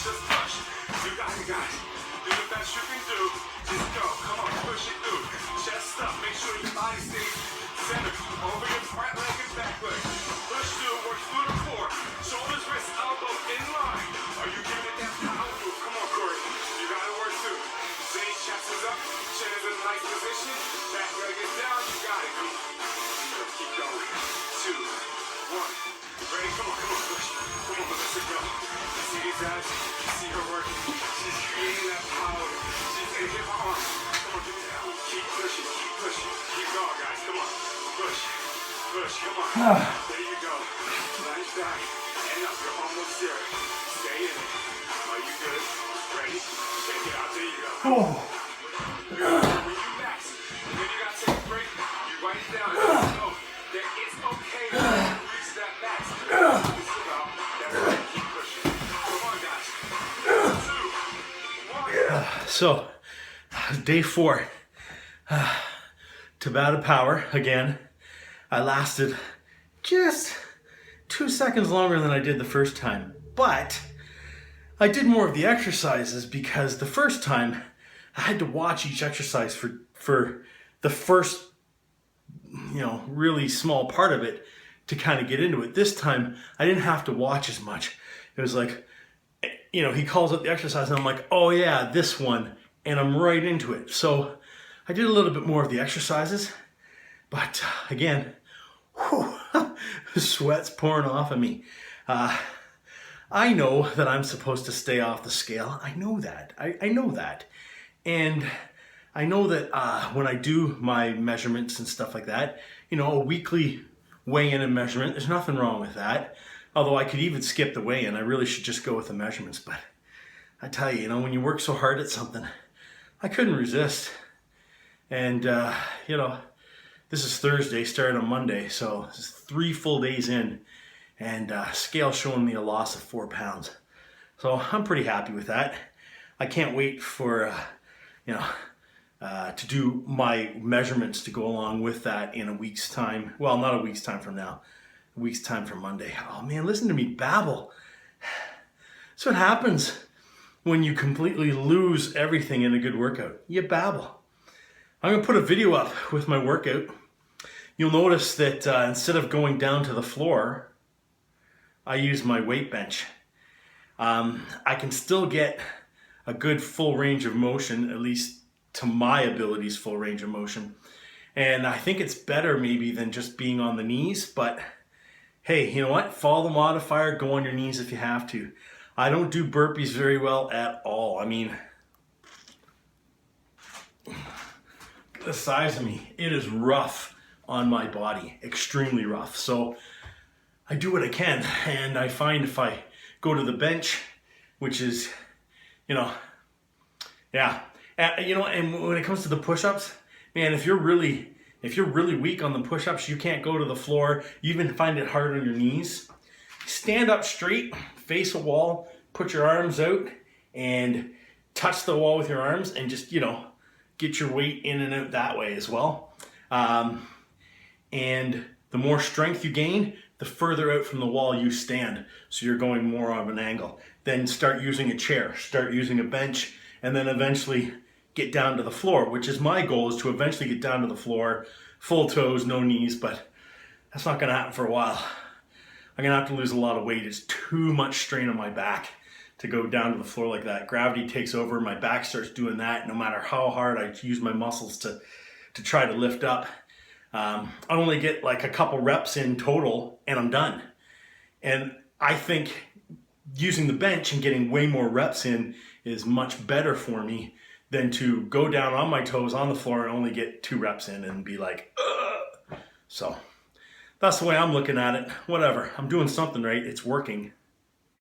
just push. You got it, guys. Do the best you can do. Just go. Come on, push it through. Chest up. Make sure your body stays centered. Over your front leg and back leg. Push through. Work through the core. Shoulders, wrists, elbow in line. Are you giving it that power move? Come on, Corey. You got to work through. Same chest is up. Chin is in a nice position. Back leg is down. You got it. Come on. Keep going. 2, 1. Ready? Come on, push. Come on, let's go. You see these abs? You see her working? She's creating that power. She's gonna hit my arm. Come on, get down. Keep pushing, keep going, guys. Come on, push, come on. There you go. Nice back and up. You're almost there. Stay in it. Are you good? Ready? Take it out. There you go. When you max, then you gotta take a break. You write it down. So that it's okay to reach that max. So, day 4, Tabata Power again. I lasted just 2 seconds longer than I did the first time, but I did more of the exercises because the first time I had to watch each exercise for the first, really small part of it to kind of get into it. This time I didn't have to watch as much. It was like, he calls out the exercise and I'm like, oh yeah, this one, and I'm right into it. So I did a little bit more of the exercises, but again, the sweat's pouring off of me. I know that I'm supposed to stay off the scale. I know that. I know that. And I know that when I do my measurements and stuff like that, a weekly weigh-in and measurement, there's nothing wrong with that. Although I could even skip the weigh-in. I really should just go with the measurements. But I tell you, when you work so hard at something, I couldn't resist. And, this is Thursday, started on Monday. So this is 3 full days in. And scale showing me a loss of 4 pounds. So I'm pretty happy with that. I can't wait for, to do my measurements to go along with that in a week's time. Well, not a week's time from now. A week's time from Monday. Oh man, listen to me babble. That's what happens when you completely lose everything in a good workout. You babble. I'm going to put a video up with my workout. You'll notice that instead of going down to the floor, I use my weight bench. I can still get a good full range of motion, at least to my abilities, full range of motion. And I think it's better maybe than just being on the knees, but hey, you know what? Follow the modifier, go on your knees if you have to. I don't do burpees very well at all. I mean, the size of me, it is rough on my body, extremely rough. So I do what I can, and I find if I go to the bench, which is, and when it comes to the push-ups, man, if you're really weak on the push-ups, you can't go to the floor, you even find it hard on your knees. Stand up straight, face a wall, put your arms out, and touch the wall with your arms, and just, get your weight in and out that way as well. And the more strength you gain, the further out from the wall you stand. So you're going more of an angle. Then start using a chair, start using a bench, and then eventually get down to the floor, which is my goal, is to eventually get down to the floor, full toes, no knees, but that's not gonna happen for a while. I'm gonna have to lose a lot of weight. It's too much strain on my back to go down to the floor like that. Gravity takes over, my back starts doing that, no matter how hard I use my muscles to try to lift up. I only get like a couple reps in total and I'm done. And I think using the bench and getting way more reps in is much better for me than to go down on my toes on the floor and only get 2 reps in and be like, ugh. So that's the way I'm looking at it. Whatever, I'm doing something right, it's working.